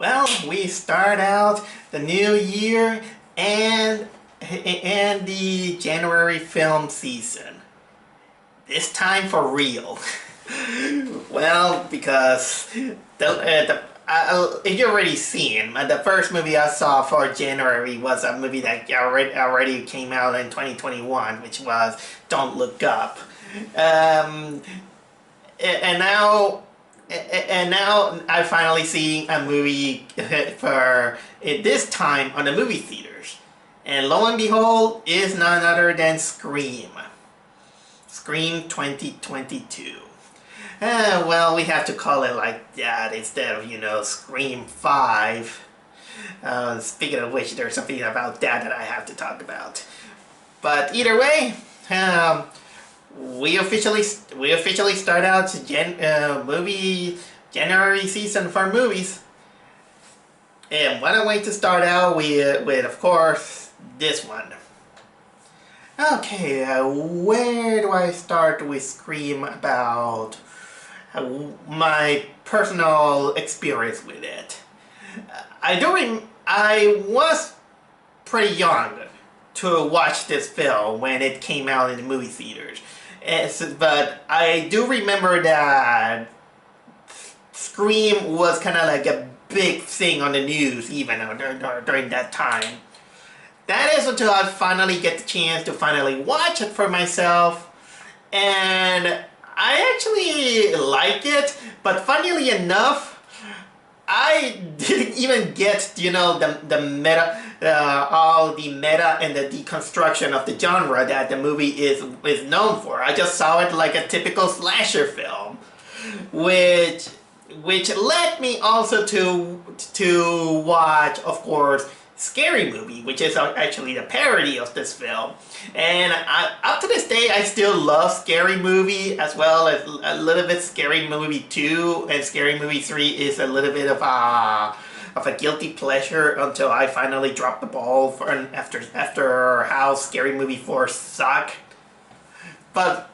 Well, we start out the new year and the January film season. This time for real. Well, because if you already seen, the first movie I saw for January was a movie that already came out in 2021, which was Don't Look Up. Um, and now I finally see a movie for this time on the movie theaters, and lo and behold, is none other than Scream 2022. Well, we have to call it like that instead of Scream 5. Speaking of which, there's something about that I have to talk about. But either way, we officially start out movie January season for movies, and what a way to start out with of course this one. Okay, where do I start with Scream about my personal experience with it? I was pretty young to watch this film when it came out in the movie theaters. But I do remember that Scream was kind of like a big thing on the news even during that time. That is until I finally get the chance to finally watch it for myself, and I actually like it, but funnily enough, I didn't even get, the meta, all the meta and the deconstruction of the genre that the movie is known for. I just saw it like a typical slasher film, which led me also to watch, of course, Scary Movie, which is actually the parody of this film. And up to this day, I still love Scary Movie, as well as a little bit Scary Movie 2, and Scary Movie 3 is a little bit of a guilty pleasure until I finally dropped the ball after how Scary Movie 4 sucked. But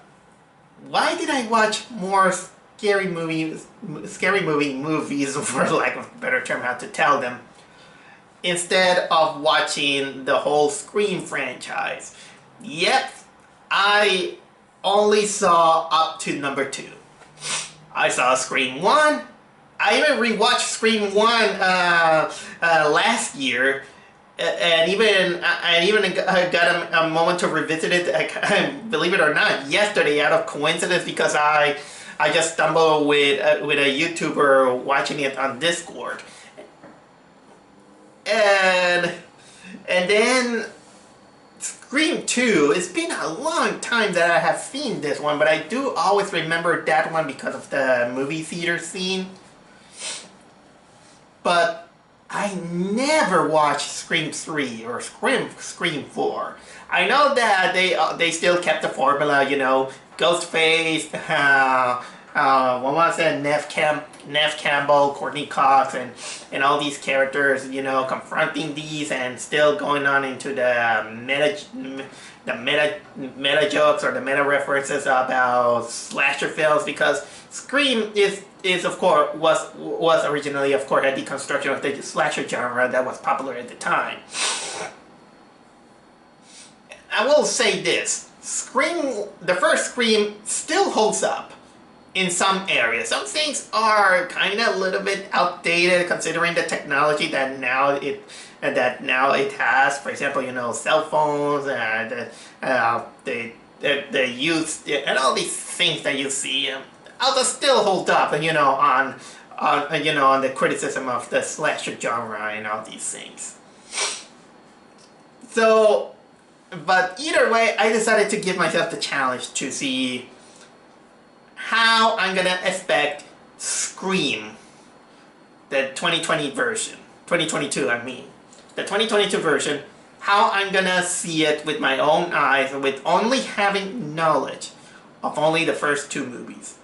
why did I watch more scary movie movies, for lack of a better term, how to tell them, instead of watching the whole Scream franchise? Yep, I only saw up to number 2. I saw Scream 1. I even rewatched Scream 1 last year, and even got a moment to revisit it, believe it or not, yesterday out of coincidence, because I just stumbled with a YouTuber watching it on Discord. And then Scream 2, it's been a long time that I have seen this one, but I do always remember that one because of the movie theater scene. But I never watched Scream 3 or Scream 4. I know that they still kept the formula, Ghostface, what was it, Nev Campbell, Courtney Cox, and all these characters, confronting these and still going on into the meta jokes or the meta references about slasher films, because Scream is of course was originally, of course, a deconstruction of the slasher genre that was popular at the time. I will say this: the first Scream still holds up in some areas. Some things are kind of a little bit outdated considering the technology that now it has. For example, cell phones and the youth and all these things that you see. Although still hold up, on the criticism of the slasher genre and all these things. So, but either way, I decided to give myself the challenge to see how I'm gonna expect Scream, the 2020 version, 2022 I mean, the 2022 version, how I'm gonna see it with my own eyes, with only having knowledge of only the first 2 movies.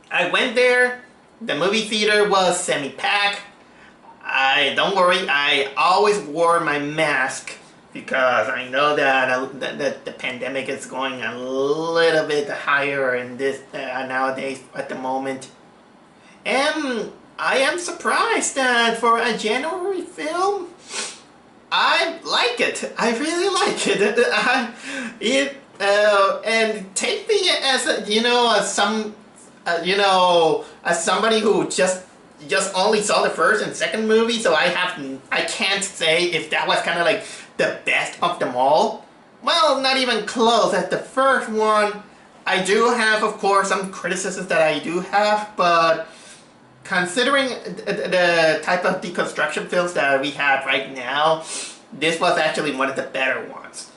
I went there, the movie theater was semi-packed. Don't worry, I always wore my mask because I know that the pandemic is going a little bit higher in this nowadays at the moment. And I am surprised that for a January film, I like it. I really like it. And take me as a, as some, as somebody who just only saw the first and second movie, so I can't say if that was kind of like the best of them all. Well, not even close. At the first one, I do have, of course, some criticisms that I do have, but considering the type of deconstruction films that we have right now, this was actually one of the better ones.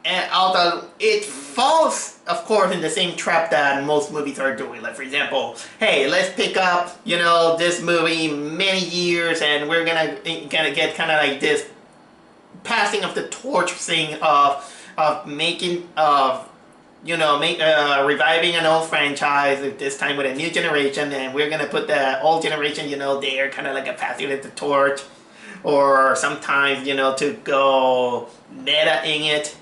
And although it falls, of course, in the same trap that most movies are doing. Like, for example, hey, let's pick up, this movie many years, and we're gonna get kind of like this passing of the torch thing of making of reviving an old franchise, this time with a new generation, and we're gonna put the old generation, there, kind of like a passing of the torch, or sometimes, to go meta-ing it,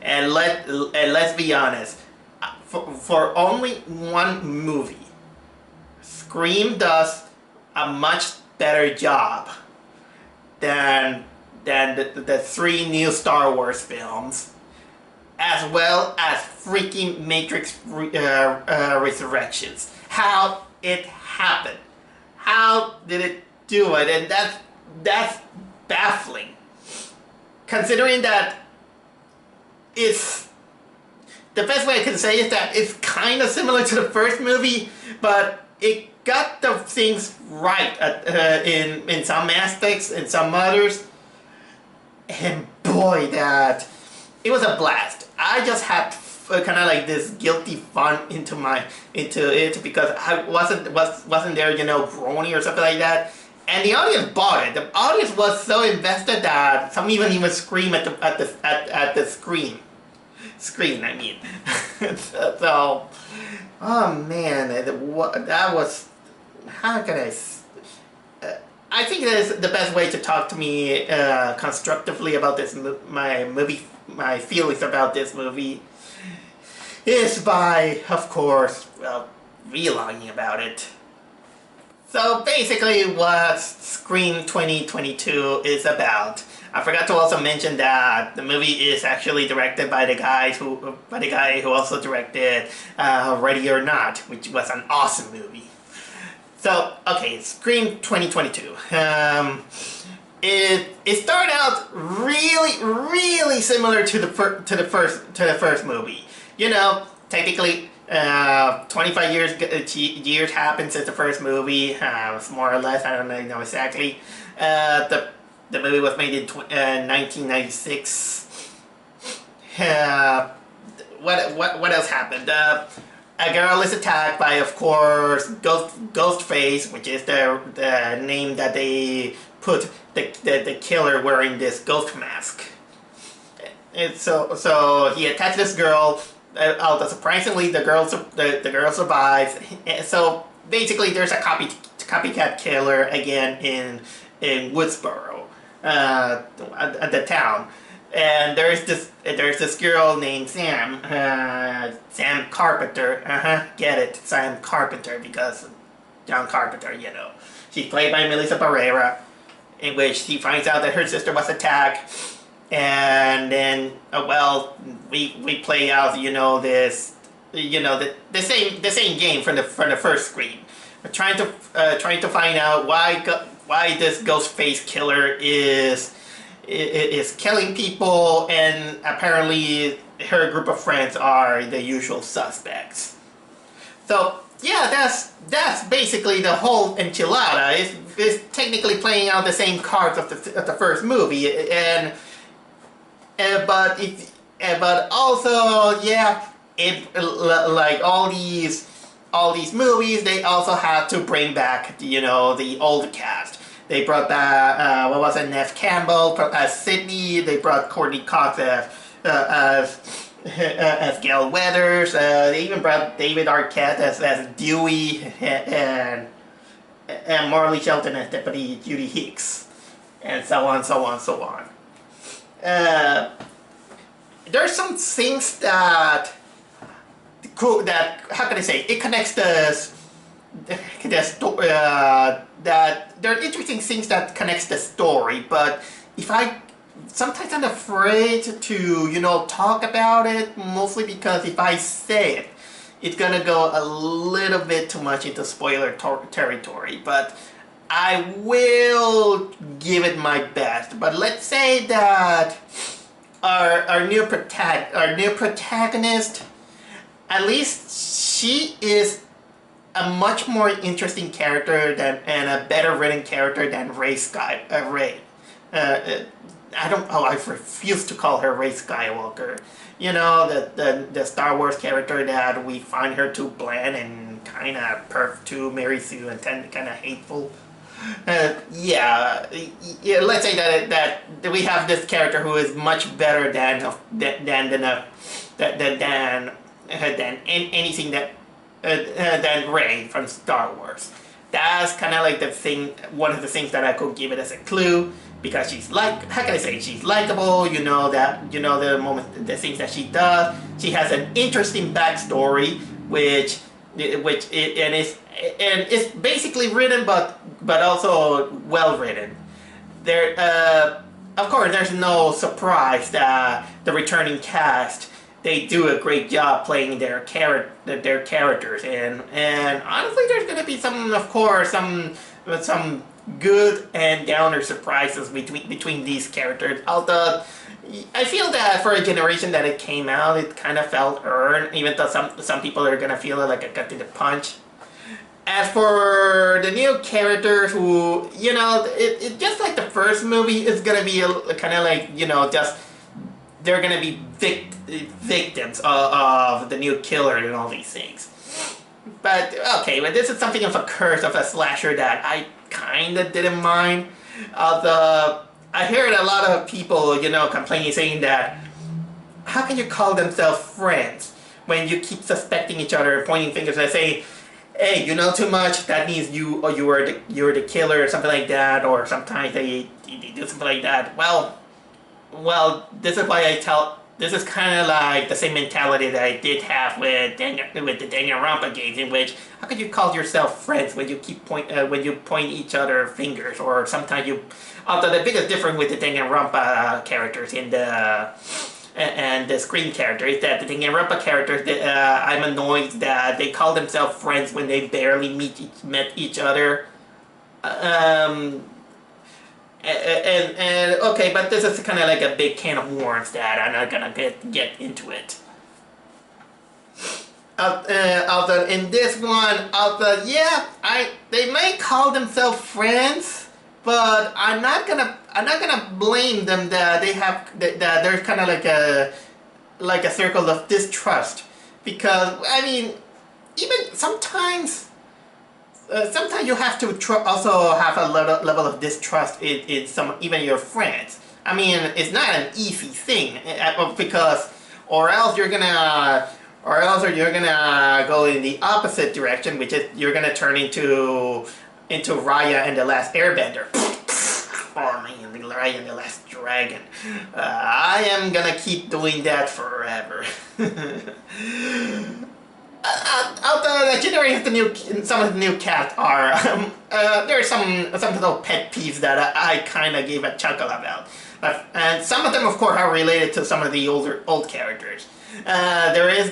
and let's be honest, for only one movie, Scream does a much better job than the three new Star Wars films, as well as freaking Matrix Resurrections. How it happened. How did it do it? And that's baffling. Considering that it's... The best way I can say is that it's kind of similar to the first movie, but it got the things right in some aspects, in some others. And boy, it was a blast. I just had kind of like this guilty fun into it because I wasn't there, groaning or something like that. And the audience bought it. The audience was so invested that some even scream at the screen. Screen, I mean. So, oh man, that was, how can I think that is the best way to talk to me constructively about this my feelings about this movie is by, of course, vlogging about it. So basically what Scream 2022 is about. I forgot to also mention that the movie is actually directed by the guy who also directed Ready or Not, which was an awesome movie. So, okay, Scream 2022. It started out really similar to the first movie. Technically, 25 years happened since the first movie. More or less, I don't know exactly. The movie was made in 1996. What else happened? A girl is attacked by, of course, Ghostface, which is the name that they put the killer wearing this ghost mask. And so he attacks this girl. Although surprisingly, the girl survives. So basically, there's a copycat killer again in Woodsboro, at the town. And there's this girl named Sam, Sam Carpenter. Get it, Sam Carpenter, because John Carpenter, She's played by Melissa Barrera, in which he finds out that her sister was attacked, and then we play out the same game from the first Scream. We're trying to find out why this Ghostface killer is killing people, and apparently her group of friends are the usual suspects. So yeah, that's basically the whole enchilada. It's technically playing out the same cards of the first movie, but also, yeah, like all these movies, they also have to bring back the old cast. They brought back, what was it, Nev Campbell as Sydney. They brought Courtney Cox as Gail Weathers. They even brought David Arquette as Dewey, and Marley Shelton as Deputy Judy Hicks, and so on. There's some things that how can I say, it connects that there are interesting things that connects the story, but if I sometimes I'm afraid to talk about it, mostly because if I say it, it's gonna go a little bit too much into spoiler territory. But I will give it my best. But let's say that our new protagonist, at least she is a much more interesting character than and a better written character than Ray. Uh, I don't. Oh, I refuse to call her Ray Skywalker. The Star Wars character that we find her too bland and kind of perf to Mary Sue and kind of hateful. Yeah. Let's say that we have this character who is much better than anything than Rey from Star Wars. That's kind of like the thing. One of the things that I could give it as a clue, because she's how can I say, she's likable. The things that she does. She has an interesting backstory, and it's basically written, but also well written. Of course, there's no surprise that the returning cast, they do a great job playing their characters, and honestly, there's gonna be some good and downer surprises between these characters. Although I feel that for a generation that it came out, it kind of felt earned, even though some people are gonna feel it like a gut to the punch. As for the new characters who, it just like the first movie, is gonna be kind of like, just they're gonna be victims of the new killer and all these things. But this is something of a curse of a slasher that I kind of didn't mind. I heard a lot of people, complaining, saying that how can you call themselves friends when you keep suspecting each other, pointing fingers and saying, hey, you know too much, that means you were the killer or something like that, or sometimes they do something like that. Well, this is why this is kind of like the same mentality that I did have with the Danganronpa games, in which how could you call yourself friends when you when you point each other fingers, or sometimes you. Although the biggest difference with the Danganronpa characters and the Scream character is that the Danganronpa characters, I'm annoyed that they call themselves friends when they barely met each other. Okay, but this is kind of like a big can of worms that I'm not gonna get into it. Although in this one, they may call themselves friends, but I'm not gonna blame them that that there's kind of like a circle of distrust, because I mean, even sometimes you have to also have a level of distrust in even your friends. I mean, it's not an easy thing, because or else you're gonna go in the opposite direction, which is you're gonna turn into Raya and the Last Airbender. Oh man, Raya and the Last Dragon. I am gonna keep doing that forever. Although generating some of the new cast are there are some little pet peeves that I kind of gave a chuckle about, and some of them, of course, are related to some of the old characters. There is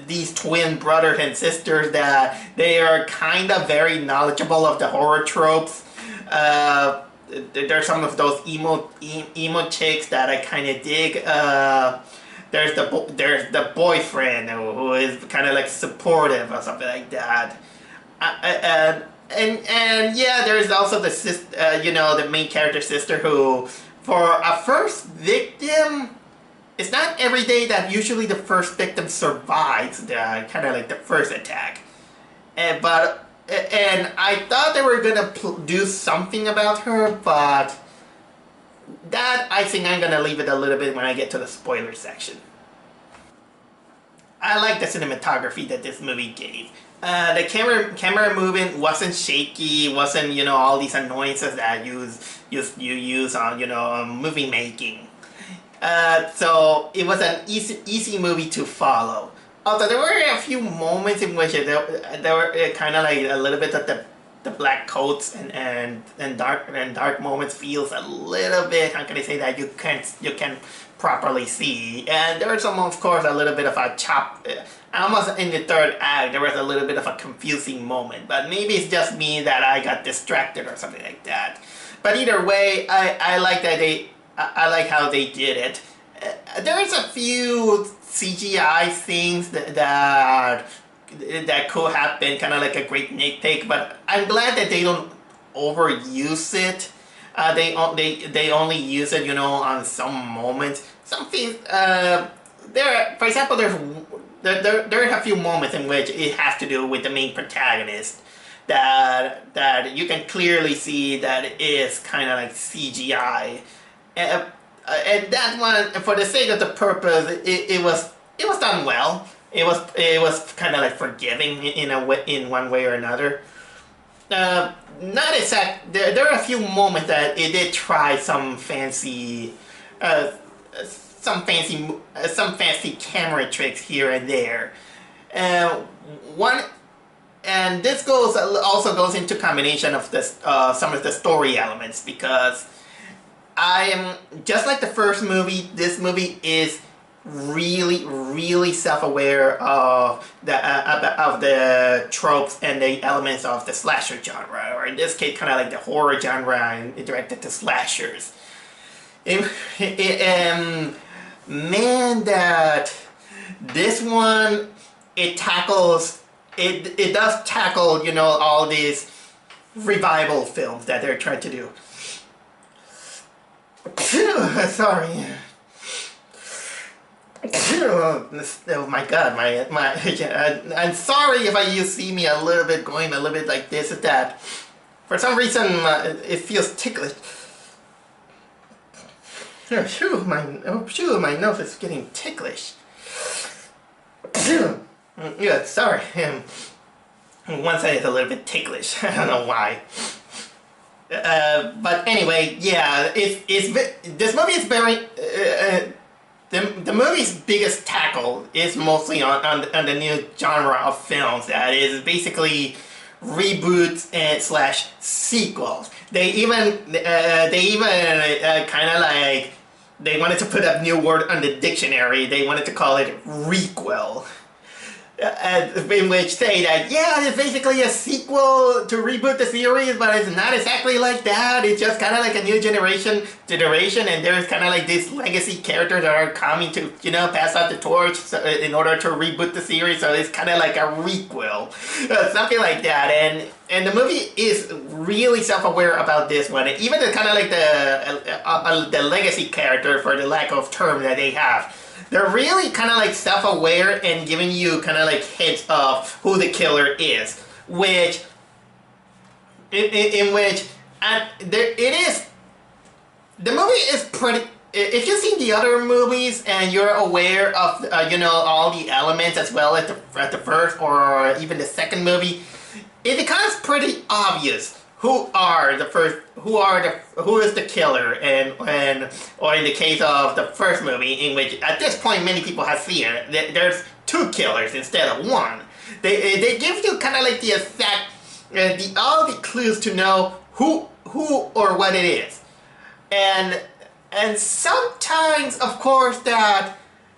these twin brothers and sisters that they are kind of very knowledgeable of the horror tropes. There's some of those emo chicks that I kind of dig. There's the boyfriend who is kind of like supportive or something like that. And yeah, there's also the the main character sister who, for a first victim, it's not every day that usually the first victim survives the kind of like the first attack. And I thought they were gonna do something about her, but that I think I'm gonna leave it a little bit when I get to the spoiler section. I like the cinematography that this movie gave. The camera movement wasn't shaky, wasn't all these annoyances that you use on movie making. So it was an easy movie to follow. although there were a few moments in which there were kind of like a little bit of the black coats and dark moments feels a little bit, how can I say that, you can properly see. And there was some, of course, a little bit of a almost in the third act there was a little bit of a confusing moment, but maybe it's just me that I got distracted or something like that. But either way, I like that I like how they did it. There's a few CGI things that could have been kind of like a great nitpick, but I'm glad that they don't overuse it. They only use it, you know, on some moments. Some things, for example, there are a few moments in which it has to do with the main protagonist that you can clearly see that it is kind of like CGI. And that one, for the sake of the purpose, it was done well. It was kind of like forgiving in one way or another. Not exact. There are a few moments that it did try some fancy camera tricks here and there. And this also goes into combination of this some of the story elements, because I am just like the first movie. This movie is really self-aware of the tropes and the elements of the slasher genre, or in this case, kind of like the horror genre and directed to slashers. Man, that this one it does tackle, you know, all these revival films that they're trying to do. Sorry. Oh my god, I'm sorry if you see me a little bit going a little bit like this or that. For some reason, it feels ticklish. My nose is getting ticklish. Yeah, sorry. One side is a little bit ticklish. I don't know why. But anyway, yeah, this movie is very. The movie's biggest tackle is mostly on the new genre of films, that is basically reboots and slash sequels. They even kind of like, they wanted to put a new word on the dictionary. They wanted to call it requel. In which say that, yeah, it's basically a sequel to reboot the series, but it's not exactly like that. It's just kind of like a new generation, and there's kind of like these legacy characters that are coming to, you know, pass out the torch in order to reboot the series, so it's kind of like a requel. Something like that, and the movie is really self-aware about this one. Even the kind of like the legacy character, for the lack of term that they have, they're really kind of like self-aware and giving you kind of like hints of who the killer is, which in which the movie is pretty. If you've seen the other movies and you're aware of you know, all the elements as well as the first or even the second movie, it becomes pretty obvious who is the killer, and or in the case of the first movie, in which at this point many people have seen it, there's two killers instead of one. They give you kind of like the effect, all the clues to know who or what it is, and sometimes, of course, that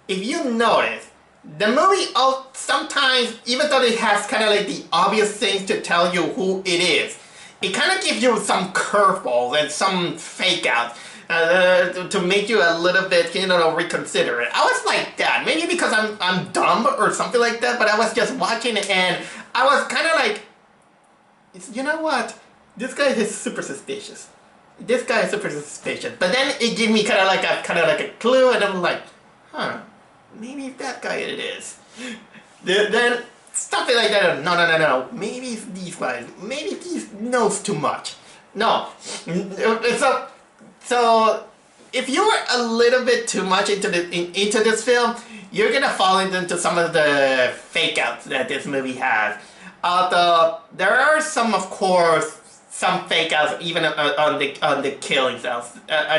if you notice, the movie sometimes, even though it has kind of like the obvious things to tell you who it is, it kind of gives you some curveballs and some fake outs to make you a little bit, you know, reconsider it. I was like that, maybe because I'm dumb or something like that, but I was just watching it and I was kind of like, you know what, this guy is super suspicious. This guy is super suspicious. But then it gave me kind of like a clue, and I'm like, huh, maybe that guy it is. Then something like that. No. Maybe it's these guys. Maybe he knows too much. No. So if you were a little bit too much into this film, you're gonna fall into some of the fake outs that this movie has. Although there are some, of course, some fake outs even on the killings on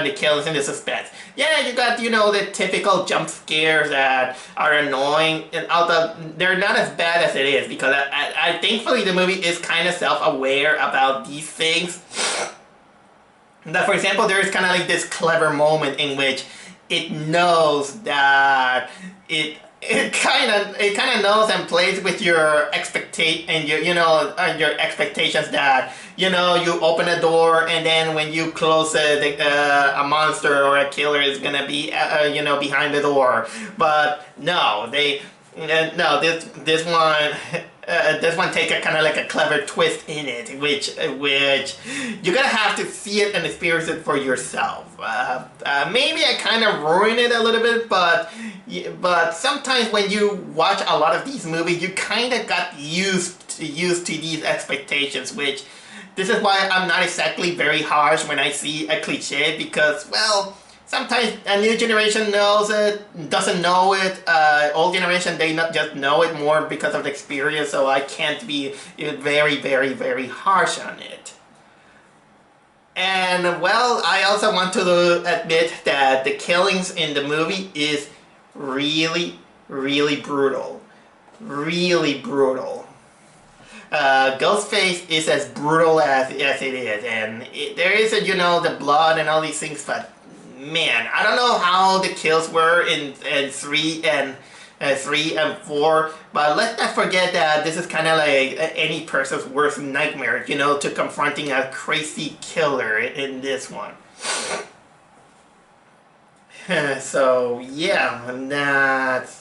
the killings and the suspense. Yeah, you got the typical jump scares that are annoying, and although they're not as bad as it is because I thankfully the movie is kind of self-aware about these things. That, for example, there is kind of like this clever moment in which it knows that it kind of knows and plays with your expectation and your expectations that you open a door and then when you close it, a monster or a killer is gonna be behind the door. But no, this one take a kind of like a clever twist in it, which you're gonna have to see it and experience it for yourself. Maybe I kind of ruined it a little bit, but sometimes when you watch a lot of these movies, you kind of got used to these expectations, which this is why I'm not exactly very harsh when I see a cliche, because, well, sometimes a new generation knows it, doesn't know it. Old generation, they not just know it more because of the experience, so I can't be very, very, very harsh on it. And, well, I also want to admit that the killings in the movie is really, really brutal. Really brutal. Ghostface is as brutal as it is, and there is the blood and all these things, but man, I don't know how the kills were in 3 and 4, but let's not forget that this is kind of like any person's worst nightmare, to confronting a crazy killer in this one. So yeah, that's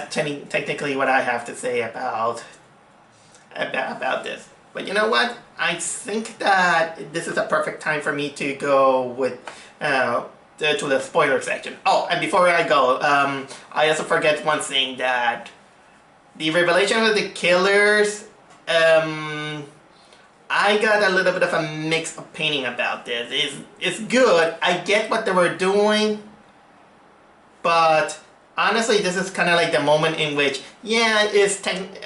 technically what I have to say about this. But you know what? I think that this is a perfect time for me to go with to the spoiler section. Oh, and before I go, I also forget one thing, that the revelation of the killers, I got a little bit of a mixed opinion about this. It's good. I get what they were doing, but honestly, this is kind of like the moment in which, yeah,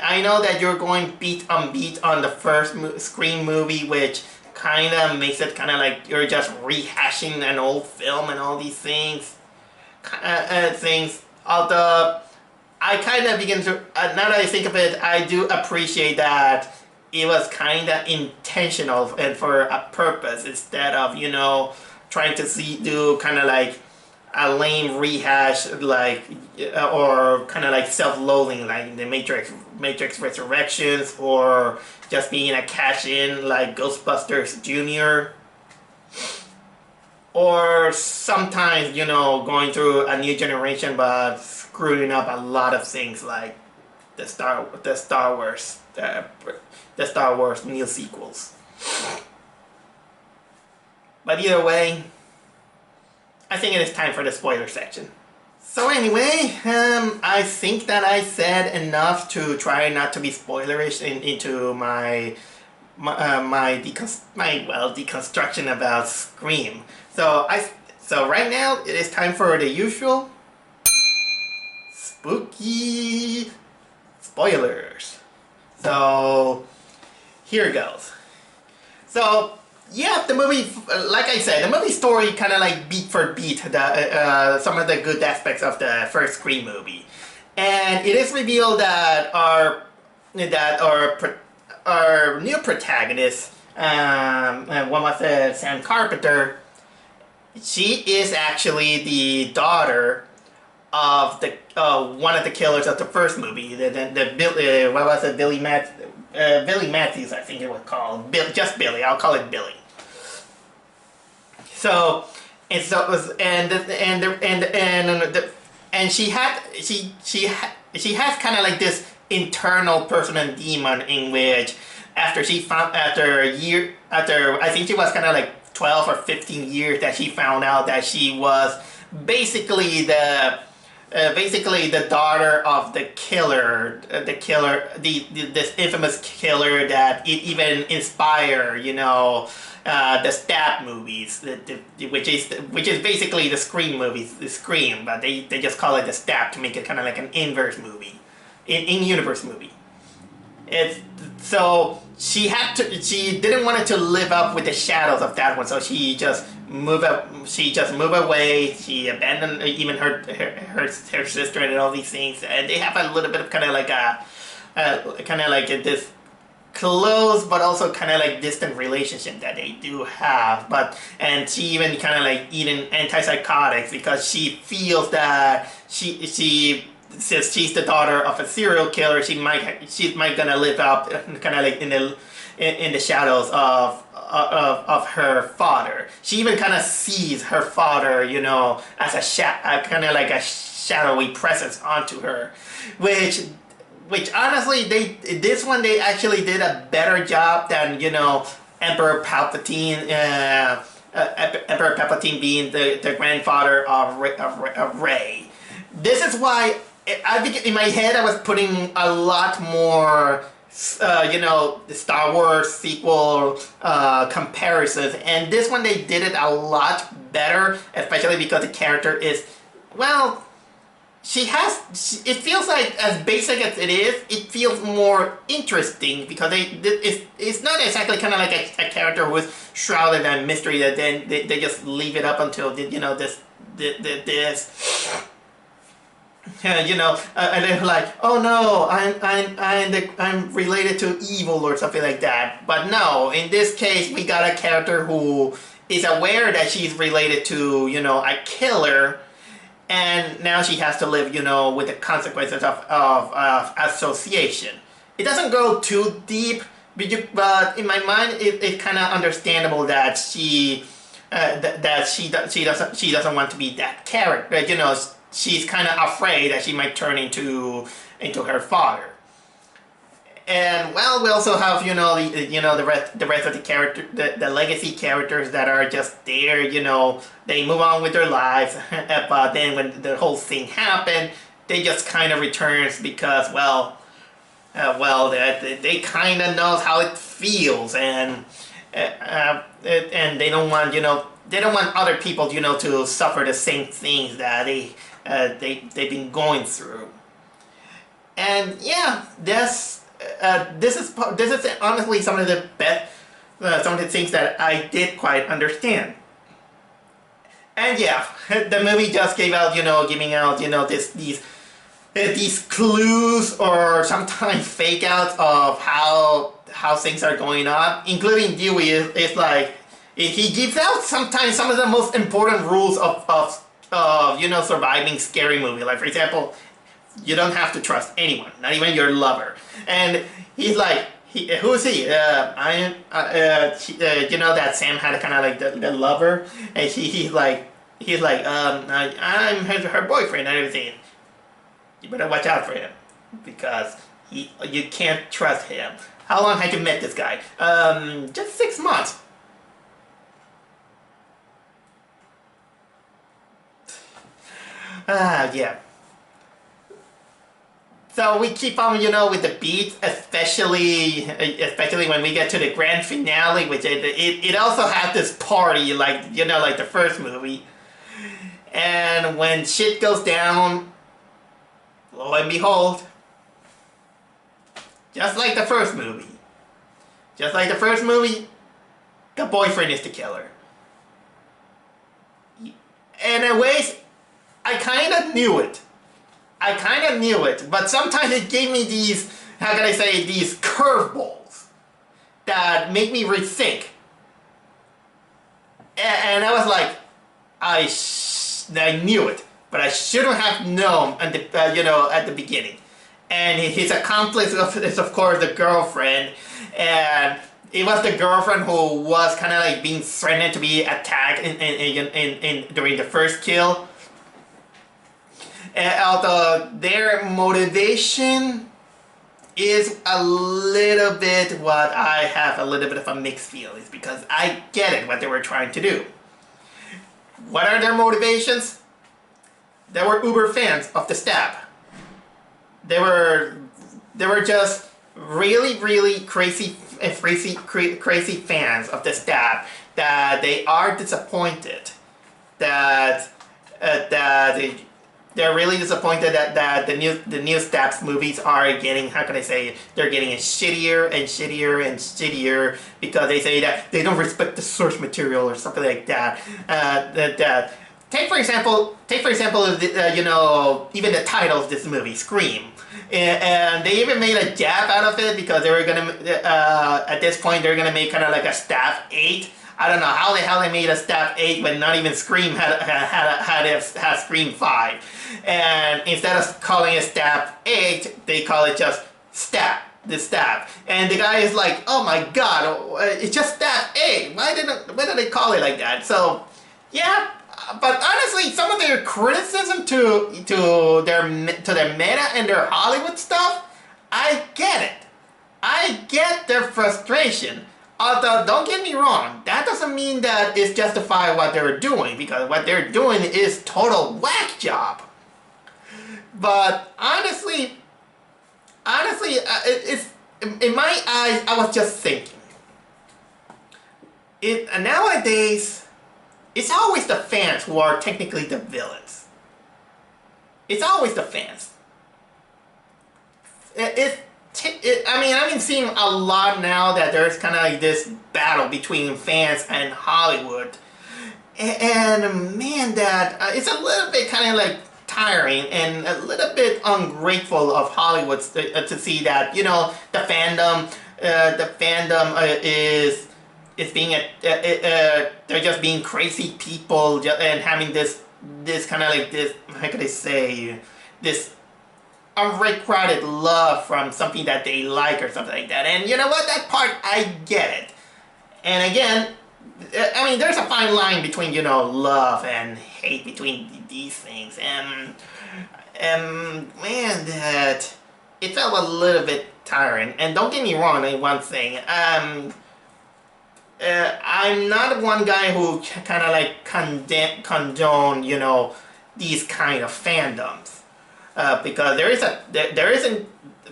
I know that you're going beat on the first Scream movie, which kind of makes it kind of like you're just rehashing an old film and all these things. Although, I kind of begin to, now that I think of it, I do appreciate that it was kind of intentional and for a purpose, instead of, trying to do kind of like a lame rehash, like, or kind of like self-loathing, like the Matrix Resurrections, or just being a cash-in like Ghostbusters Jr. Or sometimes, going through a new generation but screwing up a lot of things like the Star Wars new sequels. But either way, I think it is time for the spoiler section. So anyway, I think that I said enough to try not to be spoilerish into my deconstruction about Scream. So right now it is time for the usual spooky spoilers. So here goes. So yeah, the movie, like I said, the movie story kind of like beat for beat some of the good aspects of the first Scream movie, and it is revealed that our new protagonist, what was it, Sam Carpenter, she is actually the daughter of the one of the killers of the first movie, what was it, Billy Matthews, I think it was called, just Billy. I'll call it Billy. So and she has kind of like this internal personal demon in which after I think she was kind of like 12 or 15 years that she found out that she was basically the daughter of the killer, this infamous killer that it even inspired, the Stab movies, which is basically the Scream movies, the Scream, but they just call it the Stab to make it kind of like an inverse movie, in-universe movie. It's so she didn't want it to live up with the shadows of that one, so she just moved up. She just moved away. She abandoned even her sister and all these things, and they have a little bit of kind of like this close but also kind of like distant relationship that they do have. And she even kind of like eating antipsychotics because she feels that since she's the daughter of a serial killer, she's might gonna live up kind of like in the shadows of her father. She even kind of sees her father, as a kind of like a shadowy presence onto her, which honestly, they actually did a better job than Emperor Palpatine. Emperor Palpatine being the grandfather of Rey. This is why I think in my head I was putting a lot more, the Star Wars sequel comparisons, and this one they did it a lot better, especially because the character is, well, it feels like, as basic as it is, it feels more interesting because it's not exactly kind of like a character who is shrouded in mystery that then they just leave it up until this and they're like, oh no, I'm related to evil or something like that. But no, in this case, we got a character who is aware that she's related to a killer. And now she has to live, with the consequences of association. It doesn't go too deep, but in my mind, it's kind of understandable that she doesn't want to be that character. She's kind of afraid that she might turn into her father. And well, we also have the rest of the character, the legacy characters that are just there. They move on with their lives, but then when the whole thing happened, they just kind of returns because they kind of knows how it feels, and they don't want other people to suffer the same things that they've been going through. And yeah, this is honestly some of the best, some of the things that I did quite understand. And yeah, the movie just giving out these clues or sometimes fake outs of how things are going on, including Dewey is like, he gives out sometimes some of the most important rules of surviving scary movie. Like, for example, you don't have to trust anyone, not even your lover. And he's like, who's he? That Sam had kind of like the lover, and he's like, I'm her boyfriend and everything. You better watch out for him because you can't trust him. How long had you met this guy? Just 6 months. Yeah. So we keep on, with the beats, especially when we get to the grand finale, which it also has this party like the first movie. And when shit goes down, lo and behold, just like the first movie, the boyfriend is the killer. And in ways, I kind of knew it, but sometimes it gave me these, how can I say, these curveballs that make me rethink. And I was like, I knew it, but I shouldn't have known at the beginning. And his accomplice is of course the girlfriend, and it was the girlfriend who was kind of like being threatened to be attacked during the first kill. And although their motivation is a little bit what I have a little bit of a mixed feelings, because I get it what they were trying to do. What are their motivations? They were uber fans of the stab. They were just really crazy fans of the stab, that they are disappointed that they're really disappointed that the new Stabs movies are getting, how can I say, they're getting shittier and shittier and shittier because they say that they don't respect the source material or something like that. Take for example, you know, even the title of this movie, Scream. And they even made a jab out of it because they were gonna, at this point, they're gonna make kind of like a Stab 8. I don't know how the hell they made a Stab 8 when not even Scream had Scream 5. And instead of calling it Stab 8, they call it just Stab. The Stab. And the guy is like, oh my god, it's just Stab 8. Why did they call it like that? So, yeah. But honestly, some of their criticism to their meta and their Hollywood stuff, I get it. I get their frustration. Although, don't get me wrong, that doesn't mean that it's justified what they're doing, because what they're doing is total whack job. But honestly, it's in my eyes, I was just thinking. Nowadays, it's always the fans who are technically the villains. It's always the fans. I mean, I've been seeing a lot now that there's kind of like this battle between fans and Hollywood. And man, that it's a little bit kind of like tiring and a little bit ungrateful of Hollywood to see that, you know, the fandom is being they're just being crazy people and having this kind of like this, how could I say, this unrequited love from something that they like or something like that. And you know what, that part I get it. And again, I mean, there's a fine line between, you know, love and hate between these things. And man, that it felt a little bit tiring. And don't get me wrong in one thing. I'm not one guy who kind of like condone, you know, these kind of fandoms. Because there isn't,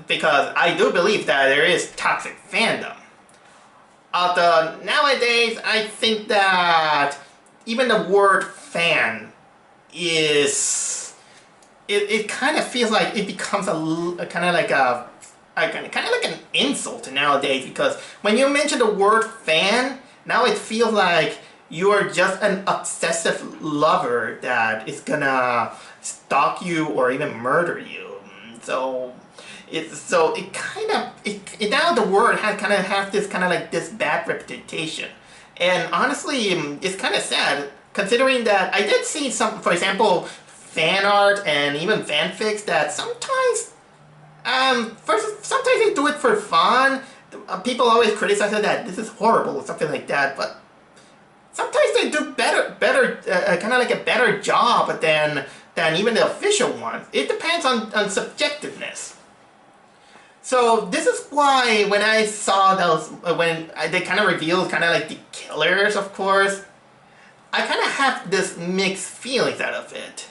because I do believe that there is toxic fandom. Although nowadays I think that even the word fan is, it kind of feels like it becomes a kind of like an insult nowadays, because when you mention the word fan, now it feels like you are just an obsessive lover that is gonna stalk you or even murder you. So it kind of now the word kind of has this kind of like this bad reputation. And honestly, it's kind of sad considering that I did see some, for example, fan art and even fanfics that sometimes sometimes they do it for fun. People always criticize that this is horrible or something like that, but sometimes they do better, kind of like a better job than even the official ones. It depends on subjectiveness. So this is why when I saw those, when they kind of revealed kind of like the killers, of course, I kind of have this mixed feelings out of it.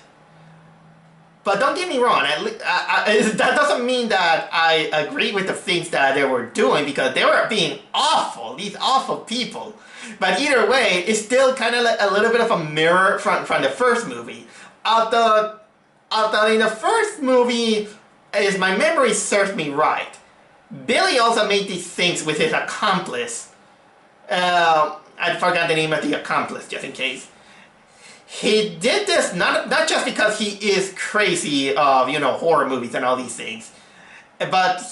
But don't get me wrong, that doesn't mean that I agree with the things that they were doing, because they were being awful, these awful people. But either way, it's still kind of like a little bit of a mirror from the first movie. Although in the first movie, as my memory serves me right, Billy also made these things with his accomplice. I forgot the name of the accomplice, just in case. He did this not just because he is crazy of, you know, horror movies and all these things, but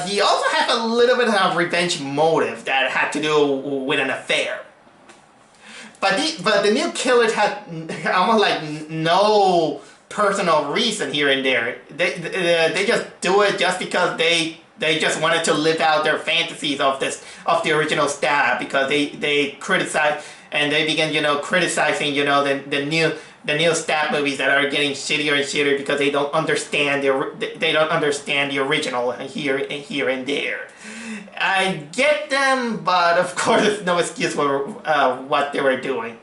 he also had a little bit of revenge motive that had to do with an affair. But the new killers had almost like no personal reason here and there. They just do it just because they just wanted to live out their fantasies of the original Stab, because they criticize. And they begin, you know, criticizing, you know, the new Stab movies that are getting shittier and shittier because they don't understand the original here and there. I get them, but of course, there's no excuse for what they were doing.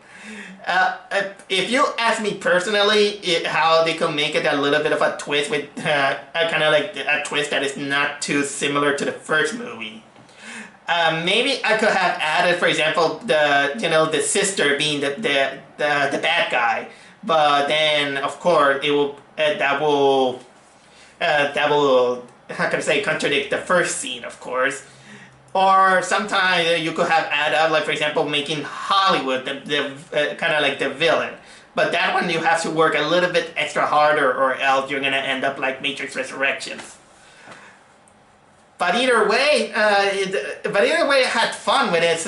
If you ask me personally, how they could make it a little bit of a twist with kind of like a twist that is not too similar to the first movie. Maybe I could have added, for example, the sister being the bad guy, but then of course it will that will how can I say contradict the first scene, of course. Or sometimes you could have add up, like for example, making Hollywood the kind of like the villain. But that one you have to work a little bit extra harder, or else you're gonna end up like Matrix Resurrections. But either way, I had fun with it.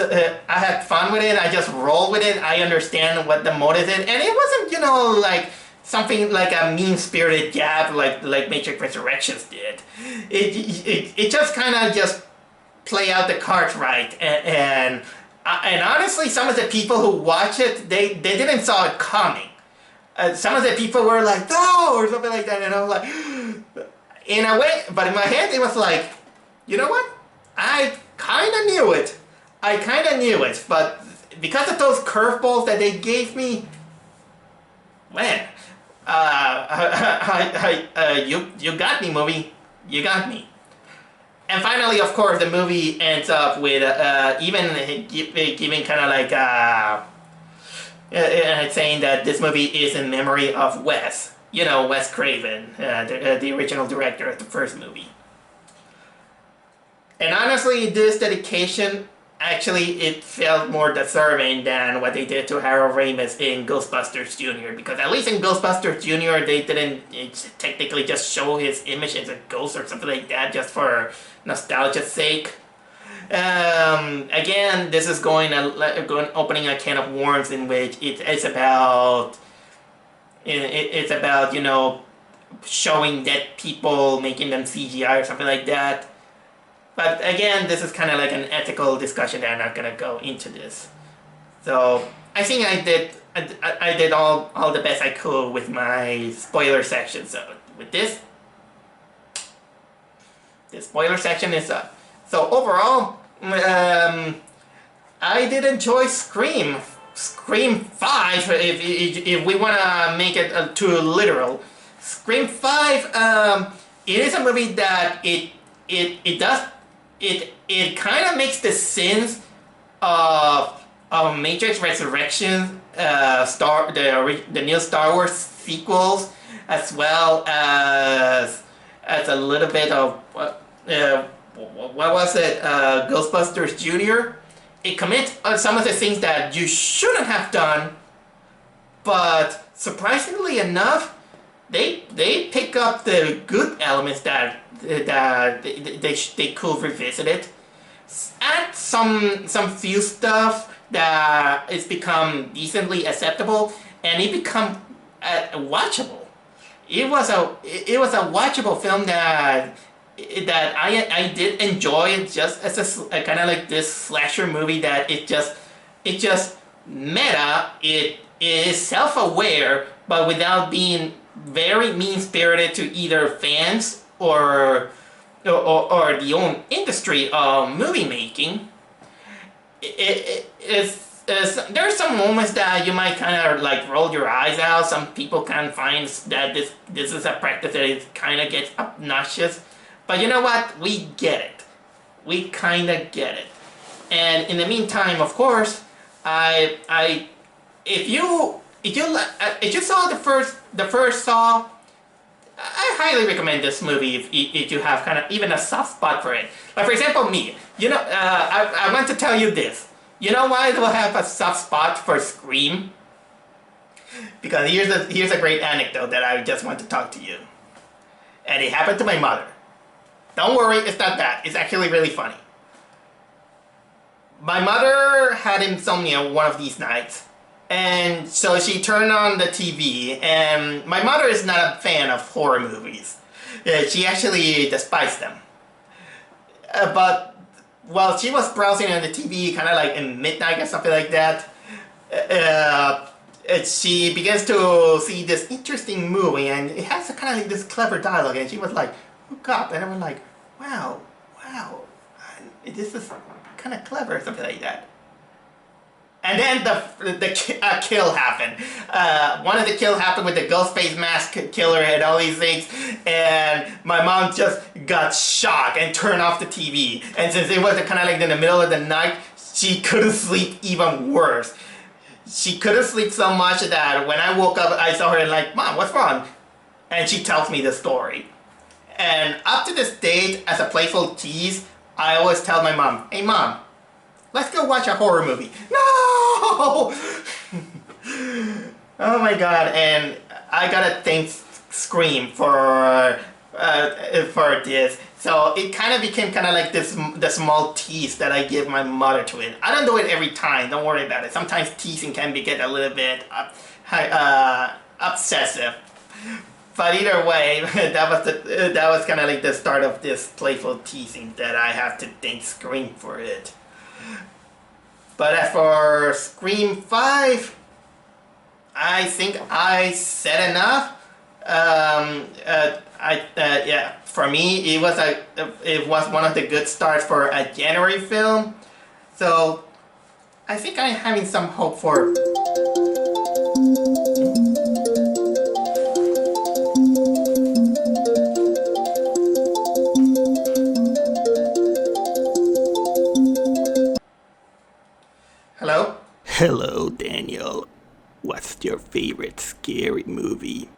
I had fun with it. I just rolled with it. I understand what the motive is, and it wasn't, like something like a mean-spirited jab like Matrix Resurrections did. It just kind of just play out the cards right, and honestly, some of the people who watch it, they didn't saw it coming. Some of the people were like, no, or something like that, and I was like, in a way, but in my head, it was like, you know what? I kind of knew it. But because of those curveballs that they gave me, man, you got me, movie. You got me. And finally, of course, the movie ends up with even giving kind of like saying that this movie is in memory of Wes. Wes Craven, the original director of the first movie. And honestly, this dedication, actually, it felt more deserving than what they did to Harold Ramis in Ghostbusters Jr. Because at least in Ghostbusters Jr., they didn't technically just show his image as a ghost or something like that, just for nostalgia's sake. Again, this is opening a can of worms in which it's about, showing dead people, making them CGI or something like that. But again, this is kind of like an ethical discussion that I'm not gonna go into this. So I think I did all the best I could with my spoiler section. So with this spoiler section is up. So overall, I did enjoy Scream 5. If we wanna make it too literal, Scream 5. It is a movie that it kind of makes the sins of Matrix Resurrection, the new Star Wars sequels, as well as a little bit of what was it, Ghostbusters Jr. It commits some of the things that you shouldn't have done, but surprisingly enough, they pick up the good elements that they could revisit it. Add some few stuff that it's become decently acceptable, and it become watchable. It was a watchable film that I did enjoy it, just as a kind of like this slasher movie that it just meta. It is self-aware, but without being very mean-spirited to either fans or the own industry of movie making. There's some moments that you might kind of like roll your eyes out. Some people can find that this is a practice that it kind of gets obnoxious. But you know what? We get it. We kind of get it. And in the meantime, of course, if you saw the first Saw, I highly recommend this movie if you have kind of even a soft spot for it. Like for example, me. I want to tell you this. You know why I will have a soft spot for Scream? Because here's a great anecdote that I just want to talk to you. And it happened to my mother. Don't worry, it's not bad. It's actually really funny. My mother had insomnia one of these nights. And so she turned on the TV, and my mother is not a fan of horror movies. She actually despises them. But while she was browsing on the TV, kind of like in midnight or something like that, she begins to see this interesting movie, and it has a kind of like this clever dialogue, and she was like, hook up, and I was like, wow, this is kind of clever, something like that. And then the kill happened. One of the kills happened with the ghost face mask killer and all these things, and my mom just got shocked and turned off the TV. And since it was kind of like in the middle of the night, she couldn't sleep even worse. she couldn't sleep so much that when I woke up, I saw her and like, Mom, what's wrong? And she tells me the story. And up to this date, as a playful tease, I always tell my mom, hey mom, let's go watch a horror movie. No! Oh my god, and I gotta thank Scream for this. So it kind of became kind of like the small tease that I give my mother to it. I don't do it every time, don't worry about it. Sometimes teasing can get a little bit obsessive. But either way, that was kind of like the start of this playful teasing that I have to thank Scream for it. But as for Scream 5, I think I said enough. Yeah, for me, it was one of the good starts for a January film. So I think I'm having some hope for. Hello? Hello, Daniel. What's your favorite scary movie?